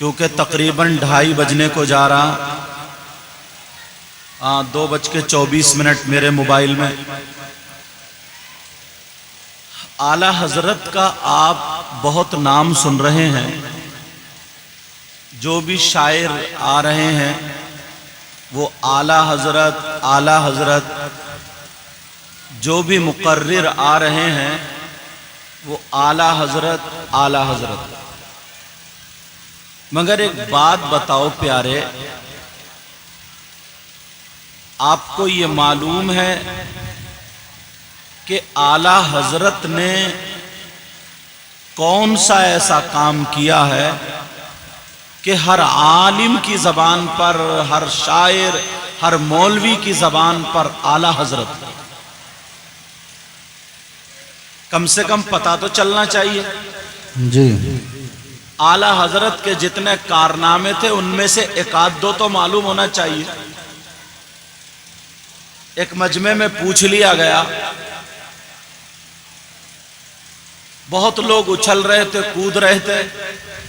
کیونکہ تقریباً 2:30 بجنے کو جا رہا. 2:24 میرے موبائل میں. اعلی حضرت کا آپ بہت نام سن رہے ہیں. جو بھی شاعر آ رہے ہیں وہ اعلی حضرت اعلی حضرت، جو بھی مقرر آ رہے ہیں وہ اعلی حضرت اعلی حضرت. مگر ایک بات بتاؤ پیارے، آپ کو یہ معلوم ہے کہ اعلی حضرت نے کون سا ایسا کام کیا ہے کہ ہر عالم کی زبان پر، ہر شاعر، ہر مولوی کی زبان پر اعلی حضرت؟ کم سے کم پتہ تو چلنا چاہیے. جی اعلی حضرت کے جتنے کارنامے تھے ان میں سے ایک آدھ دو تو معلوم ہونا چاہیے. ایک مجمع میں پوچھ لیا گیا، بہت لوگ اچھل رہے تھے، کود رہے تھے.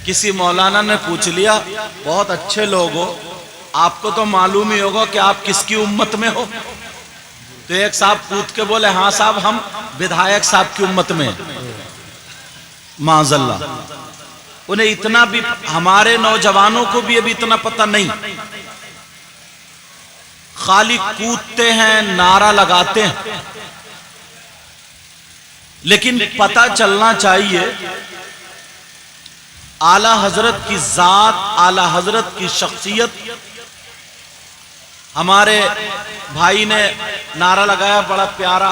کسی مولانا نے پوچھ لیا، بہت اچھے لوگ ہو، آپ کو تو معلوم ہی ہوگا کہ آپ کس کی امت میں ہو. تو ایک صاحب کود کے بولے، ہاں صاحب ہم بدھائک صاحب کی امت میں ہیں. معاذ اللہ. انہیں اتنا بھی، ہمارے نوجوانوں کو بھی ابھی اتنا پتہ نہیں. خالی کودتے ہیں، نعرہ لگاتے ہیں. لیکن پتہ چلنا چاہیے اعلی حضرت کی ذات، اعلی حضرت کی شخصیت. ہمارے بھائی نے نعرہ لگایا بڑا پیارا،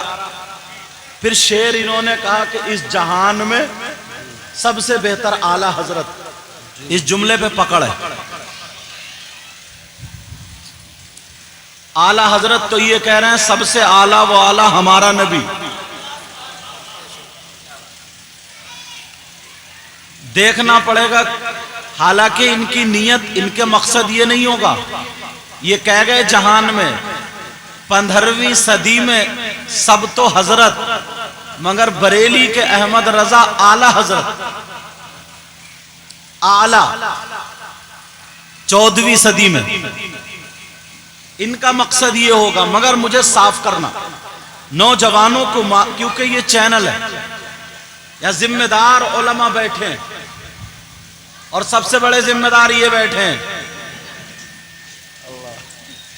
پھر شعر انہوں نے کہا کہ اس جہان میں سب سے بہتر اعلی حضرت. اس جملے پہ پکڑ ہے. اعلی حضرت تو یہ کہہ رہے ہیں سب سے اعلیٰ وہ اعلیٰ ہمارا نبی. دیکھنا پڑے گا. حالانکہ ان کی نیت، ان کے مقصد یہ نہیں ہوگا. یہ کہہ گئے جہان میں 15ویں صدی میں سب تو حضرت، مگر بریلی کے احمد رضا اعلی حضرت. اعلی 14ویں صدی میں. ان کا مقصد یہ ہوگا. مگر مجھے صاف کرنا نوجوانوں کو، کیونکہ یہ چینل ہے، یا ذمہ دار علماء بیٹھے ہیں اور سب سے بڑے ذمہ دار یہ بیٹھے ہیں.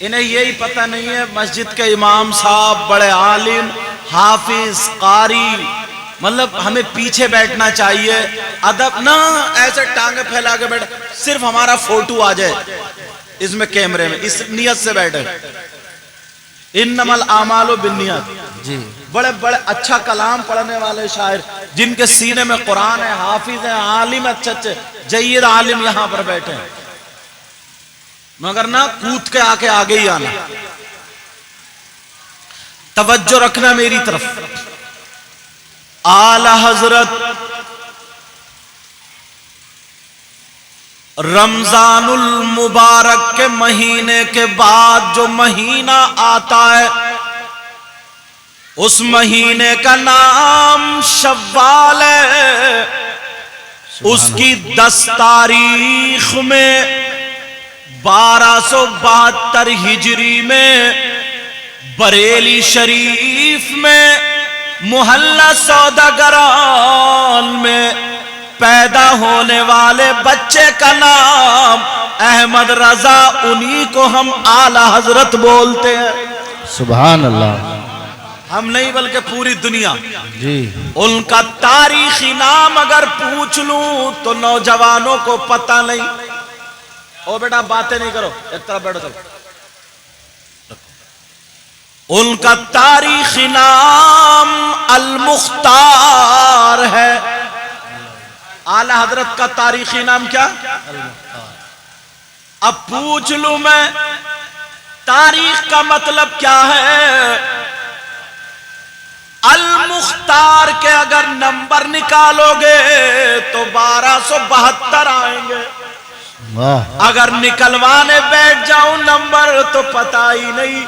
انہیں یہی پتہ نہیں ہے مسجد کے امام صاحب بڑے عالم، حافظ، قاری، مطلب ہمیں پیچھے بیٹھنا چاہیے. ادب نہ ایسے ٹانگیں پھیلا کے بیٹھ، صرف ہمارا فوٹو آ جائے اس میں کیمرے میں، اس نیت سے بیٹھے. انما الاعمال بالنیات. جی بڑے بڑے اچھا کلام پڑھنے والے شاعر جن کے سینے میں قرآن ہے، حافظ ہیں، عالم اچھے اچھے جید عالم یہاں پر بیٹھے ہیں. مگر نہ کود کے آ کے آگے ہی آنا. توجہ رکھنا میری طرف. اعلی حضرت رمضان المبارک کے مہینے کے بعد جو مہینہ آتا ہے اس مہینے کا نام شوال ہے. اس کی 10 تاریخ میں 1272 ہجری میں بریلی شریف میں محلہ سوداگران میں پیدا ہونے والے بچے کا نام احمد رضا. انہی کو ہم اعلی حضرت بولتے ہیں. سبحان اللہ. ہم نہیں بلکہ پوری دنیا. جی ان کا تاریخی نام اگر پوچھ لوں تو نوجوانوں کو پتہ نہیں. او بیٹا باتیں نہیں کرو، ایک طرف بیٹھو. ان کا تاریخی نام المختار ہے. اعلی حضرت کا تاریخی نام کیا؟ اب پوچھ لوں میں تاریخ کا مطلب کیا ہے؟ المختار کے اگر نمبر نکالو گے تو 1272 آئیں گے. واہ. اگر نکلوانے بیٹھ جاؤں نمبر تو پتہ ہی نہیں.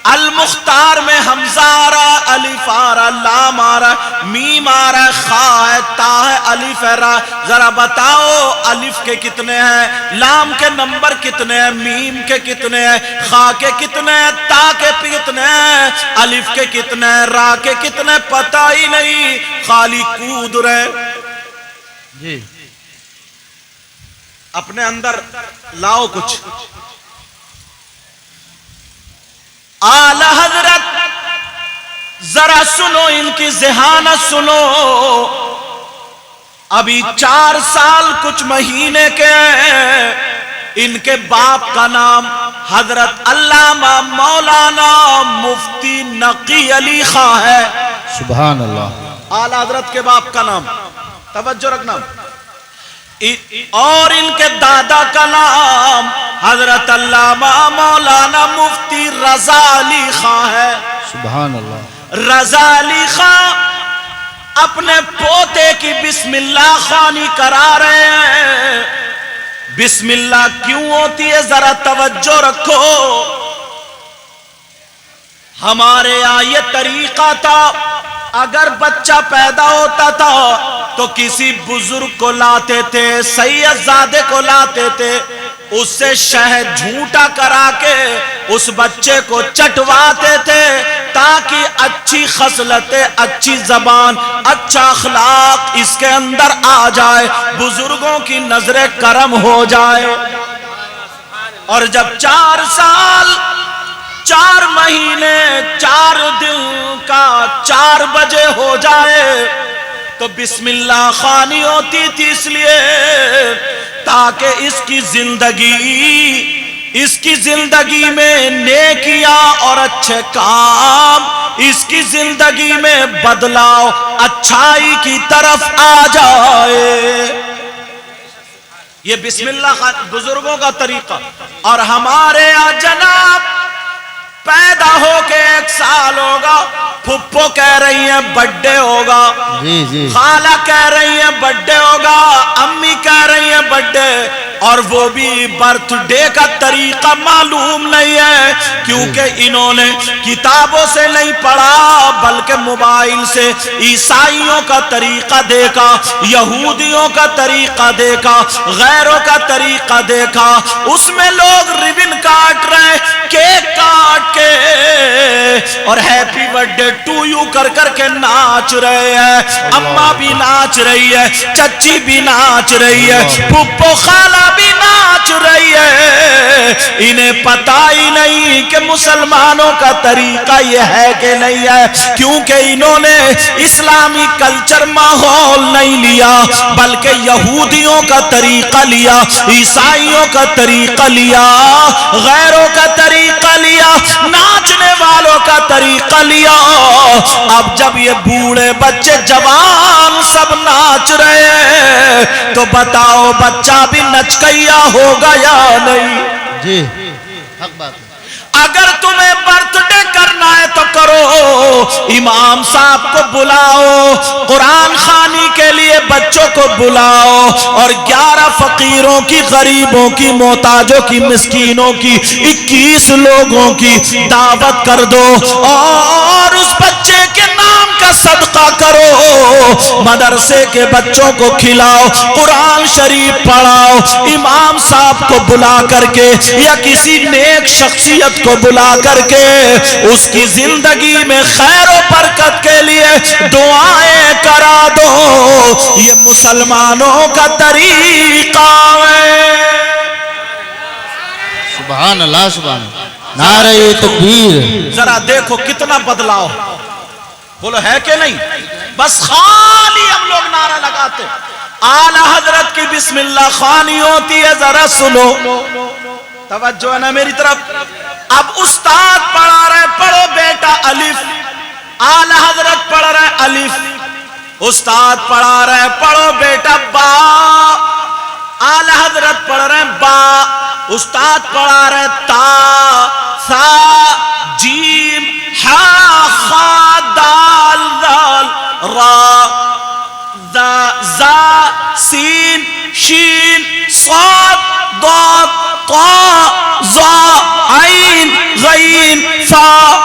المختار میں حمزہ آ رہا، الف آ رہا، لام آ رہا، میم آ رہا، خا ہے، تا ہے، الف ہے، را۔ ذرا بتاؤ الف کے کتنے ہیں، لام کے نمبر کتنے ہیں، میم کے کتنے ہیں، خا کے کتنے ہیں، تا کے کتنے ہیں، الف کے کتنے ہیں، را کے کتنے، پتہ ہی نہیں، خالی کود رہے۔ جی اپنے اندر لاؤ کچھ۔ اعلی حضرت ذرا سنو ان کی ذہانت سنو، ابھی 4 سال کچھ مہینے کے ہیں، ان کے باپ کا نام حضرت علامہ مولانا مفتی نقی علی خاں ہے۔ سبحان اللہ۔ اعلی حضرت کے باپ کا نام توجہ رکھنا، اور ان کے دادا کا نام حضرت علامہ مولانا مفتی رضا علی خاں ہے۔ سبحان اللہ۔ رضا علی خاں اپنے پوتے کی بسم اللہ خوانی کرا رہے ہیں۔ بسم اللہ کیوں ہوتی ہے ذرا توجہ رکھو۔ ہمارے یہاں یہ طریقہ تھا، اگر بچہ پیدا ہوتا تھا تو کسی بزرگ کو لاتے تھے، سید زادے کو لاتے تھے، اس سے شہد جھوٹا کرا کے اس بچے کو چٹواتے تھے تاکہ اچھی خصلتیں، اچھی زبان، اچھا اخلاق اس کے اندر آ جائے، بزرگوں کی نظر کرم ہو جائے۔ اور جب 4 سال 4 مہینے 4 دن کا 4 بجے ہو جائے تو بسم اللہ خوانی ہوتی تھی، اس لیے تاکہ اس کی زندگی میں نیکیاں اور اچھے کام، اس کی زندگی میں بدلاؤ اچھائی کی طرف آ جائے۔ یہ بسم اللہ بزرگوں کا طریقہ۔ اور ہمارے یہاں جناب پیدا ہو کے 1 سال ہوگا، پھپھو کہہ رہی ہیں بڈے ہوگا، جی خالہ کہہ رہی ہیں بڈے ہوگا، امی کہہ رہی ہیں بڈے، اور وہ بھی برتھ ڈے کا طریقہ معلوم نہیں ہے، کیونکہ انہوں نے کتابوں سے نہیں پڑھا بلکہ موبائل سے عیسائیوں کا طریقہ دیکھا، یہودیوں کا طریقہ دیکھا، غیروں کا طریقہ دیکھا، اس میں لوگ ریبن کاٹ رہے، کیک کاٹ کے اور happy birthday to you کر کے ناچ رہے ہیں، اماں بھی ناچ رہی ہے، چچی بھی ناچ رہی ہے، پھپھو خالہ بھی ناچ رہی ہے، انہیں پتہ ہی نہیں کہ مسلمانوں کا طریقہ یہ ہے کہ نہیں ہے، کیونکہ انہوں نے اسلامی کلچر ماحول نہیں لیا بلکہ یہودیوں کا طریقہ لیا، عیسائیوں کا طریقہ لیا، غیروں کا طریقہ لیا، ناچنے والوں کا طریقہ لیا۔ اب جب یہ بوڑھے بچے جوان سب ناچ رہے ہیں تو بتاؤ بچہ بھی نچکیا ہوگا یا نہیں؟ جی حق بات ہے۔ اگر تمہیں برتھ ڈے کرنا ہے تو کرو، امام صاحب کو بلاؤ، قرآن خوانی کے لیے بچوں کو بلاؤ، اور 11 فقیروں کی، غریبوں کی، محتاجوں کی، مسکینوں کی، 21 لوگوں کی دعوت کر دو، اور اس بچے کے نام کا صدقہ کرو، مدرسے کے بچوں کو کھلاؤ، قرآن شریف پڑھاؤ، امام صاحب کو بلا کر کے یا کسی نیک شخصیت کو بلا کر کے اس کی زندگی میں خیر و برکت کے لیے دعائیں کرا دو۔ یہ مسلمانوں کا طریقہ ہے۔ سبحان اللہ، سبحان اللہ، نعرہ تکبیر۔ ذرا دیکھو کتنا بدلاؤ، بولو ہے کہ نہیں؟ بس خالی ہم لوگ نعرہ لگاتے، اعلی حضرت کی بسم اللہ خوانی ہوتی ہے، ذرا سنو، توجہ ہے نا میری طرف۔ اب استاد پڑھا رہے، پڑھو بیٹا الف، اعلی حضرت پڑھ رہے الف، استاد پڑھا رہے پڑھو بیٹا با، اعلی حضرت پڑھ رہے با، استاد پڑھا رہے تا، ثا، جیم، ہا، خا، دال، دال، را، زا، سین، شین، صاد، ضاد، طا، ظا، عین، غین، فا،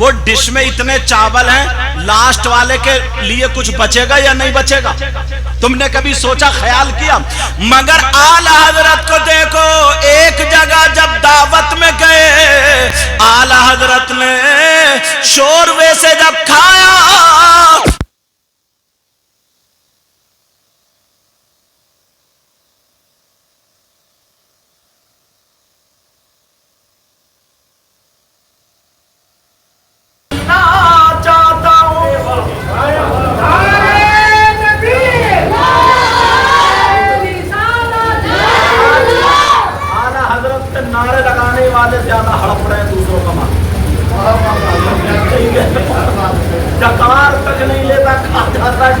وہ ڈش میں اتنے چاول ہیں، لاسٹ والے کے لیے کچھ بچے گا یا نہیں بچے گا؟ تم نے کبھی سوچا، خیال کیا؟ مگر اعلی حضرت کو دیکھو، ایک جگہ جب دعوت میں گئے، اعلی حضرت نے شوربے سے جب کھایا، زیادہ ہڑپ رہے ہیں دوسروں کا مال، ڈکار تک نہیں لیتا، کھا جاتا ہے۔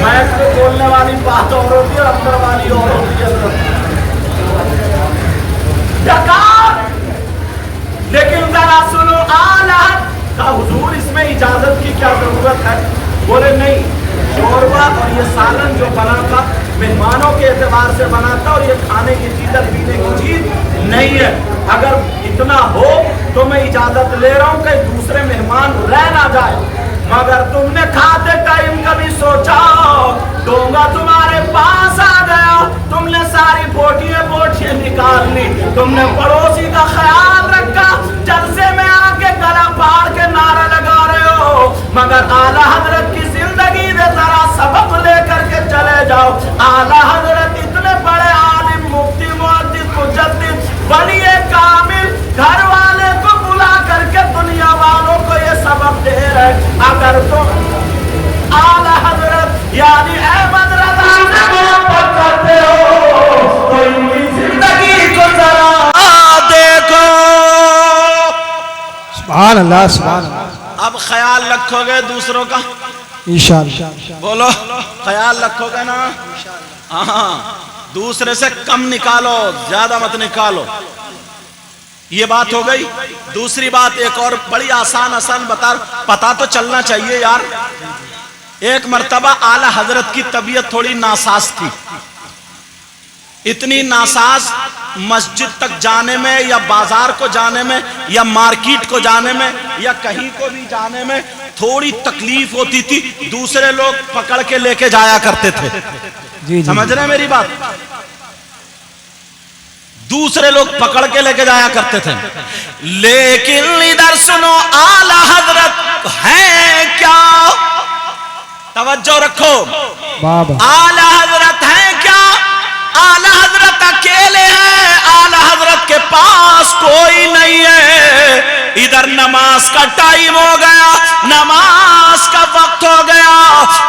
میچ پہ بولنے والی بات اور ہوتی ہے، اندر والی اور ہوتی ہے، ڈکار۔ لیکن ذرا سنو، اعلیٰ کا حضور اس میں اجازت کی کیا ضرورت ہے؟ بولے نہیں، شوربہ اور یہ سالن جو بنا تھا مہمانوں کے اعتبار سے بنا تھا، اور یہ کھانے کی چیز پینے کی چیز نہیں ہے۔ اگر اتنا ہو تو میں اجازت لے رہا ہوں کہ دوسرے مہمان رہ نہ جائے، مگر تم نے کھاتے ٹائم کبھی سوچا؟ ڈونگا تمہارے پاس آ گیا، تم نے ساری بوٹیاں نکال لی، تم نے پڑوسی کا خیال رکھا، جلسے میں آ کے گلا پھاڑ کے نعرہ لگا رہے ہو، مگر اعلیٰ حضرت کی زندگی میں ذرا سبق لے کر کے چلے جاؤ۔ اعلیٰ حضرت اتنے بڑے عالم، مفتی، محدث، مجدد، ولی کامل، گھر والے کو بلا کر کے دنیا والوں کو یہ سبق دے رہے، اگر تم اعلیٰ حضرت یعنی احمد رضا سے محبت کرتے ہو تو ان کی زندگی کو ذرا دیکھو۔ سبحان اللہ، سبحان اللہ۔ اب خیال رکھو گے دوسروں کا؟ انشاءاللہ۔ بولو، خیال رکھو گے نا؟ ہاں، دوسرے سے کم نکالو، زیادہ مت نکالو۔ یہ بات ہو گئی۔ دوسری بات ایک اور بڑی آسان پتا تو چلنا چاہیے یار۔ ایک مرتبہ اعلی حضرت کی طبیعت تھوڑی ناساز تھی، اتنی ناساز مسجد تک جانے میں یا بازار کو جانے میں یا مارکیٹ کو جانے میں یا کہیں کو بھی جانے میں تھوڑی تکلیف ہوتی تھی، دوسرے لوگ پکڑ کے لے کے جایا کرتے تھے۔ سمجھ رہے ہیں میری بات؟ دوسرے لوگ پکڑ کے لے کے جایا کرتے تھے، لیکن ادھر سنو، اعلی حضرت ہے کیا؟ توجہ رکھو، اعلی حضرت ہے کیا؟ اعلی حضرت اکیلے ہیں، اعلی حضرت کے پاس کوئی نہیں ہے۔ ادھر نماز کا ٹائم ہو گیا، نماز کا وقت ہو گیا،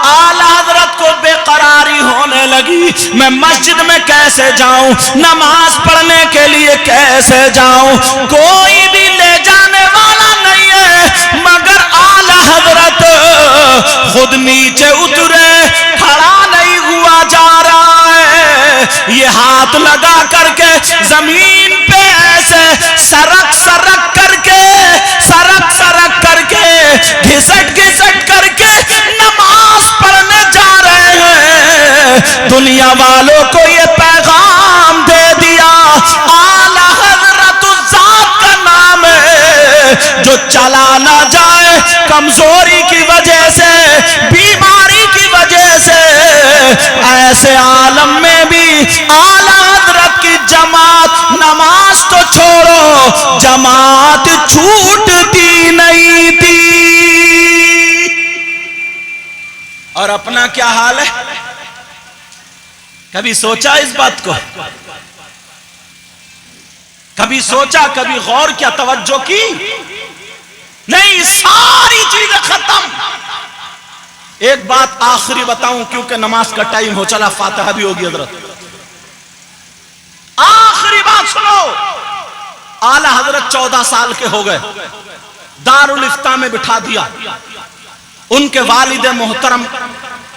اعلی حضرت کو بے قراری ہونے لگی، میں مسجد میں کیسے جاؤں، نماز پڑھنے کے لیے کیسے جاؤں، کوئی بھی لے جانے والا نہیں ہے، مگر اعلی حضرت خود نیچے اترے، کھڑا نہیں ہوا جا رہا ہے، یہ ہاتھ لگا کر کے زمین پہ ایسے سرک سرک کر کے گھسٹ کر کے نماز پڑھنے جا رہے ہیں۔ دنیا والوں کو یہ پیغام دے دیا، اعلی حضرت ذات کا نام ہے جو چلا نہ جائے، کمزوری کی وجہ سے، بیماری کی وجہ سے، ایسے عالم میں بھی اعلی حضرت کی جماعت، نماز تو چھوڑو، جماعت چھوٹتی نہیں تھی۔ اور اپنا کیا حال ہے؟ کبھی سوچا اس بات کو؟ کبھی سوچا، کبھی غور کیا، توجہ کی؟ نہیں، ساری چیزیں ختم۔ ایک بات آخری بتاؤں کیونکہ نماز کا ٹائم ہو چلا، فاتحہ بھی ہوگی حضرت۔ آخری بات سنو، اعلی حضرت 14 سال کے ہو گئے، دارالافتاء میں بٹھا دیا، ان کے والد محترم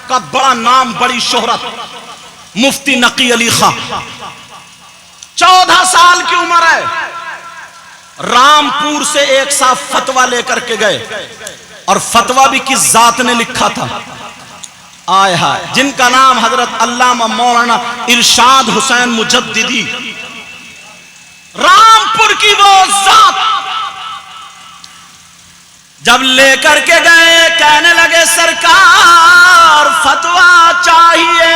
کا بڑا نام، بڑی شہرت، مفتی نقی علی خان، 14 سال کی عمر ہے، رامپور سے ایک صاحب فتویٰ لے کر کے گئے، اور فتویٰ بھی کس ذات نے لکھا تھا؟ آئے ہائے، جن کا نام حضرت علامہ مولانا ارشاد حسین مجددی رامپور کی وہ ذات جب لے کر کے گئے کہنے لگے سرکار فتویٰ چاہیے.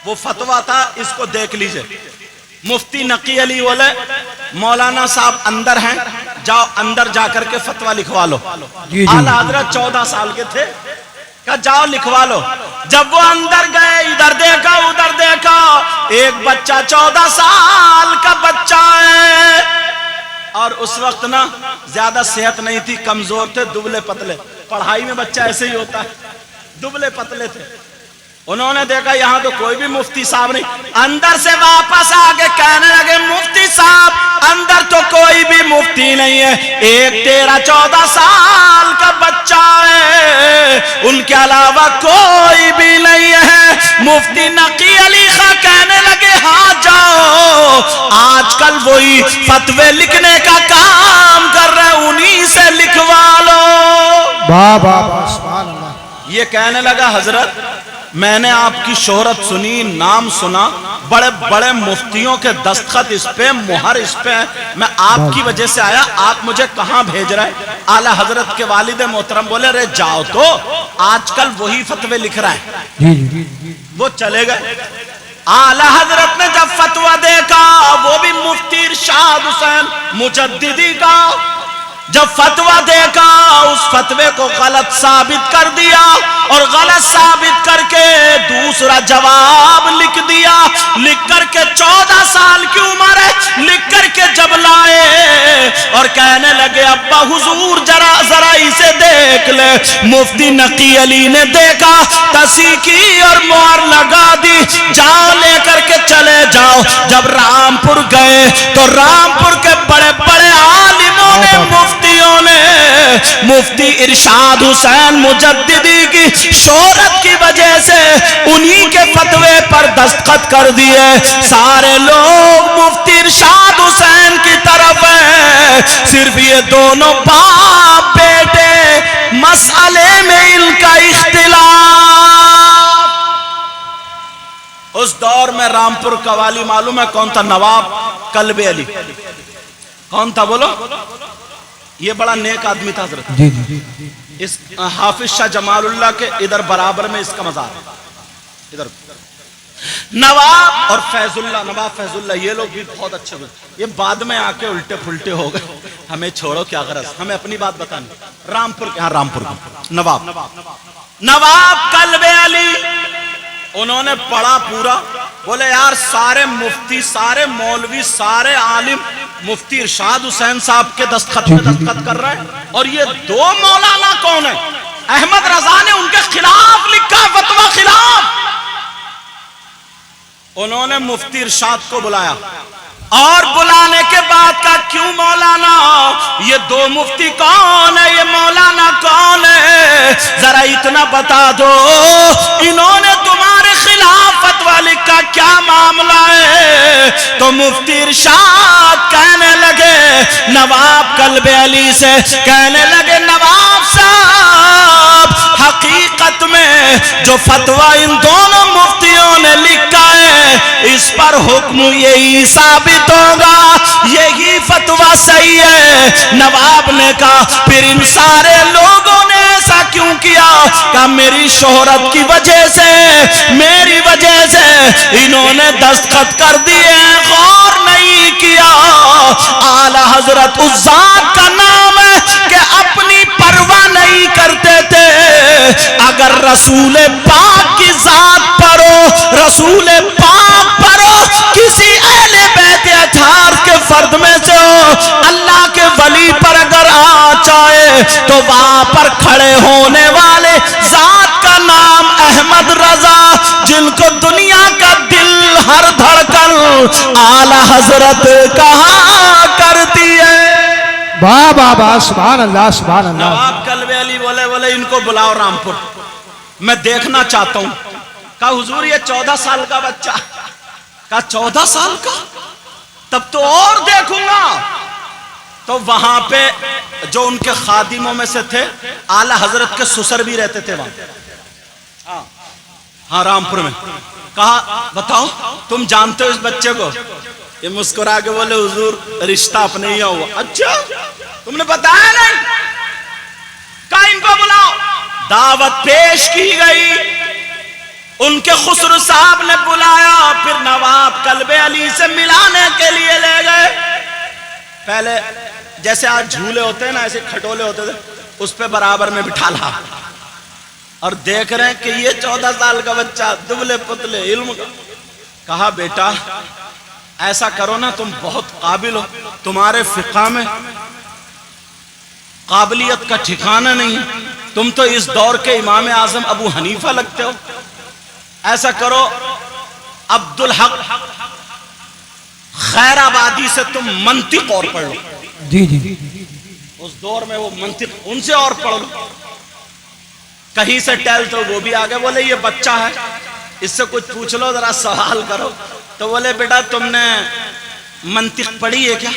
وہ فتویٰ تھا اس کو دیکھ لیجئے. مفتی نقی علی بولے مولانا صاحب اندر ہیں, جاؤ اندر جا کر کے فتویٰ لکھوا لو. اعلیٰ حضرت 14 سال کے تھے, کہا جاؤ لکھوا لو. جب وہ اندر گئے ادھر دیکھا ادھر دیکھا, ایک بچہ 14 سال کا بچہ ہے, اور اس وقت نا زیادہ صحت نہیں تھی, کمزور تھے, دبلے پتلے. پڑھائی میں بچہ ایسے ہی ہوتا ہے, دبلے پتلے تھے. انہوں نے دیکھا یہاں تو کوئی بھی مفتی صاحب نہیں, اندر سے واپس آگے کہنے لگے مفتی صاحب اندر تو کوئی بھی مفتی نہیں ہے, ایک 13-14 سال کا بچہ ہے, ان کے علاوہ کوئی بھی نہیں ہے. مفتی نقی علی خان کہنے لگے ہاں جاؤ, آج کل وہی فتوے لکھنے کا کام کر رہے, انہی سے لکھوا لو. بابا سبحان اللہ. یہ کہنے لگا حضرت میں نے آپ کی شہرت سنی, نام سنا, بڑے بڑے مفتیوں کے دستخط اس پہ, مہر اس پہ, میں آپ کی وجہ سے آیا, آپ مجھے کہاں بھیج رہے ہیں؟ اعلیٰ حضرت کے والد محترم بولے رے جاؤ تو, آج کل وہی فتوے لکھ رہا ہے. وہ چلے گئے. اعلیٰ حضرت نے جب فتویٰ دیکھا, وہ بھی مفتی ارشاد حسین مجددی کا, جب فتویٰ دیکھا اس فتوے کو غلط ثابت کر دیا, اور غلط ثابت کر کے دوسرا جواب لکھ دیا. لکھ کر کے 14 سال کی عمر ہے, لکھ کر کے جب لائے اور کہنے لگے ابا حضور ذرا اسے دیکھ لے. مفتی نقی علی نے دیکھا, تصحیح کی اور مہر لگا دی, جاؤ لے کر کے چلے جاؤ. جب رامپور گئے تو رامپور کے بڑے بڑے عالموں نے, مفتیوں نے مفتی ارشاد حسین مجددی کی شہرت کی وجہ سے انہی کے فتوے پر دستخط کر دیے. سارے لوگ مفتی ارشاد حسین کی طرف ہیں, صرف یہ دونوں باپ بیٹے مسئلے میں ان کا اختلاف. اس دور میں رامپور کا والی معلوم ہے کون تھا؟ نواب کلب علی. کون تھا بولو؟ یہ بڑا نیک آدمی تھا حضرت. اس حافظ شاہ جمال اللہ کے ادھر برابر میں اس کا مزار ہے, ادھر. نواب اور فیض اللہ, نواب فیض اللہ, یہ لوگ بھی بہت اچھے ہوئے. یہ بعد میں آ کے الٹے پھلٹے ہو گئے, ہمیں چھوڑو کیا غرض, ہمیں اپنی بات بتانی. رامپور کے, ہاں رامپور کے نواب کلب علی, انہوں نے پڑھا پورا. بولے یار سارے مفتی, سارے مولوی, سارے عالم مفتی ارشاد حسین صاحب کے دستخط پہ دستخط کر رہے ہیں, اور یہ دو مولانا کون ہیں؟ احمد رضا نے ان کے خلاف لکھا فتویٰ خلاف. انہوں نے مفتی ارشاد کو بلایا, اور بلانے کے بعد کا کیوں مولانا, یہ دو مفتی کون ہے, یہ مولانا کون ہے, ذرا اتنا بتا دو, انہوں نے تمہارے خلاف فتویٰ لکھا, کیا معاملہ ہے؟ تو مفتی ارشاد کہنے لگے نواب کلب علی سے, کہنے لگے نواب صاحب حقیقت میں جو فتویٰ ان دونوں مفتیوں نے لکھا ہے اس پر حکم یہی ثابت ہوگا, یہی فتویٰ صحیح ہے. نواب نے کہا پھر ان سارے لوگوں نے ایسا کیوں کیا؟ کہ میری شہرت کی وجہ سے, میری وجہ سے انہوں نے دستخط کر دیے, غور نہیں کیا. اعلیٰ حضرت اس ذات کا نام ہے کہ اپنی پرواہ نہیں کرتے تھے. اگر رسول پاک کی ذات پر ہو, رسول پاک پر ہو, کسی اہل بیت اطہار کے فرد میں سے ہو, اللہ کے ولی پر اگر آ جائے تو وہاں پر کھڑے ہونے والے ذات کا نام احمد رضا, جن کو دنیا کا دل ہر دھڑکن اعلیٰ حضرت کہا کرتی ہے. بابا سبحان اللہ سبحان اللہ. نواب کلب علی بولے ان کو بلاؤ رامپور, میں دیکھنا چاہتا ہوں. کہا حضور یہ 14 سال کا بچہ. کہا 14 سال کا, تب تو اور دیکھوں گا. تو وہاں پہ جو ان کے خادموں میں سے تھے, اعلیٰ حضرت کے سسر بھی رہتے تھے وہاں, ہاں رامپور میں. کہا بتاؤ تم جانتے ہو اس بچے کو؟ یہ مسکرا کے بولے حضور رشتہ اپنے ہی ہوا. اچھا تم نے بتایا نہیں؟ کہا ان کو بلاؤ. دعوت پیش کی گئی. ان کے خسرو صاحب نے بلایا. پھر نواب قلب علی سے ملانے کے لیے لے گئے. پہلے جیسے آج جھولے ہوتے ہیں نا، ایسے کھٹولے ہوتے تھے، اس پہ برابر میں بٹھا لا. اور دیکھ رہے ہیں کہ یہ 14 سال کا بچہ دبلے پتلے علم کا. کہا بیٹا ایسا کرو نا، تم بہت قابل ہو، تمہارے فقہ میں قابلیت کا ٹھکانہ نہیں ہے، تم تو اس دور کے امام اعظم ابو حنیفہ لگتے ہو. ایسا کرو عبدالحق خیر آبادی سے تم منطق اور پڑھ لو. جی جی اس دور میں وہ منطق ان سے اور پڑھ لو. کہیں سے ٹیل تو وہ بھی آگے بولے یہ بچہ ہے، اس سے کچھ پوچھ لو، ذرا سوال کرو. تو بولے بیٹا تم نے منطق پڑھی ہے کیا؟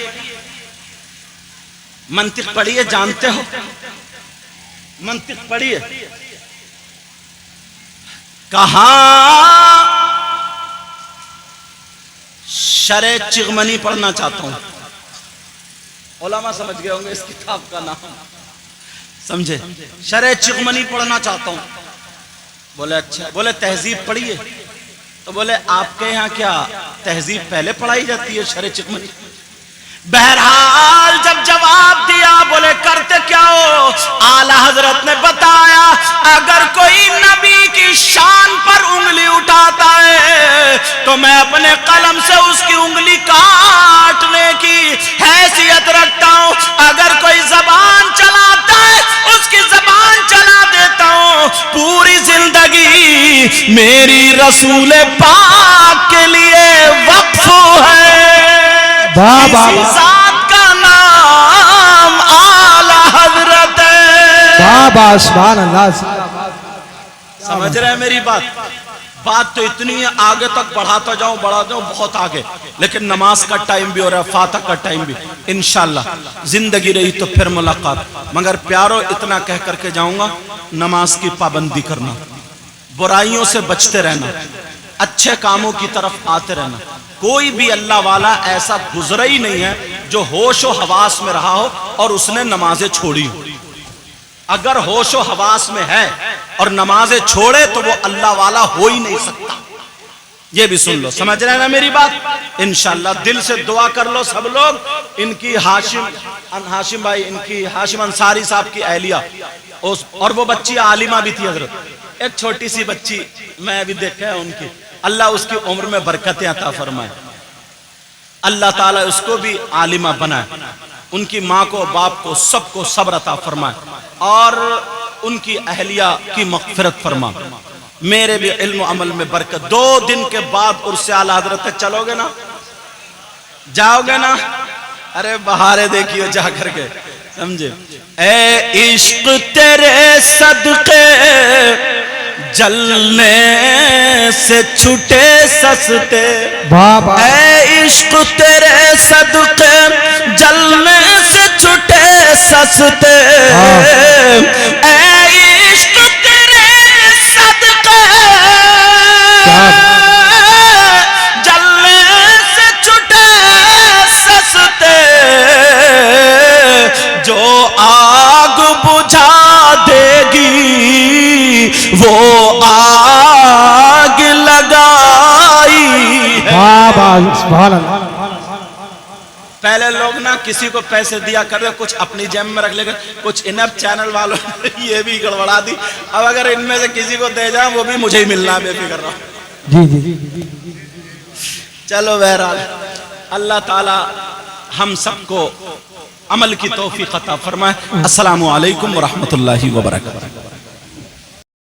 منطق پڑھی ہے، جانتے ہو؟ منطق پڑھی ہے. کہاں شرع چغمنی پڑھنا چاہتا ہوں. علماء سمجھ گئے ہوں گے اس کتاب کا نام، سمجھے؟ شرع چغمنی پڑھنا چاہتا ہوں. بولے اچھا. بولے تہذیب پڑھی ہے؟ تو بولے آپ کے یہاں کیا تہذیب پہلے پڑھائی جاتی ہے شرع چغمنی؟ بہرحال جب جواب دیا بولے کرتے کیا ہو؟ اعلی حضرت نے بتایا اگر کوئی نبی کی شان پر انگلی اٹھاتا ہے تو میں اپنے قلم سے اس کی انگلی کاٹنے کی حیثیت رکھتا ہوں. اگر کوئی زبان چلاتا ہے اس کی زبان چلا دیتا ہوں. پوری زندگی میری رسول پاک کے لیے وقف ہے. اسی ذات کا نام اعلی حضرت ہے. بابا سبحان اللہ. سمجھ رہے ہیں میری بات؟ بات تو اتنی ہے، آگے تک بڑھاتا جاؤں بہت آگے، لیکن نماز کا ٹائم بھی ہو رہا ہے، فاتح کا ٹائم بھی. انشاءاللہ زندگی رہی تو پھر ملاقات. مگر پیارو اتنا کہہ کر کے جاؤں گا، نماز کی پابندی کرنا، برائیوں سے بچتے رہنا، اچھے کاموں کی طرف آتے رہنا. کوئی بھی اللہ والا ایسا گزرا ہی نہیں ہے جو ہوش و حواس میں رہا ہو اور اس نے نمازیں چھوڑی ہو. اگر ہوش و حواس میں ہے اور نمازیں چھوڑے تو وہ اللہ والا ہو ہی نہیں سکتا. یہ بھی سن لو. سمجھ رہے ہیں نا میری بات؟ انشاءاللہ دل سے دعا کر لو سب لوگ. ان کی ہاشم بھائی، ان کی ہاشم انصاری صاحب کی اہلیہ اور وہ بچی عالمہ بھی تھی حضرت، ایک چھوٹی سی بچی میں ابھی دیکھا ہے ان کی. اللہ اس کی عمر میں برکتیں عطا فرمائے. اللہ تعالیٰ اس کو بھی عالمہ بنائے. ان کی ماں کو، باپ کو، سب کو صبر عطا فرمائے اور ان کی اہلیہ کی مغفرت فرما. میرے بھی علم و عمل میں برکت. 2 دن کے بعد عرس اعلی حضرت تک چلو گے نا؟ جاؤ گے نا؟ ارے بہارے دیکھیے جا کر کے، سمجھے؟ اے عشق تیرے صدقے جلنے سے چھٹے سستے. بابا اے عشق تیرے صدقے جلنے سے چھٹے سستے. اے عشق تیرے صدقے جلنے سے چھٹے سستے. جو آگ بجھا دے گی وہ آگ لگائی ہے. بابا سبحان اللہ. پہلے لوگ نا کسی کو پیسے دیا کر رہے، کچھ اپنی جیب میں رکھ لے گا. کچھ انب چینل والوں نے یہ بھی گڑبڑا دی. اب اگر ان میں سے کسی کو دے جائیں وہ بھی مجھے ہی ملنا ہے، بے فکر رہا. جی. چلو بہرحال اللہ تعالی ہم سب کو عمل کی توفیق عطا فرمائے. السلام علیکم ورحمۃ اللہ وبرکاتہ.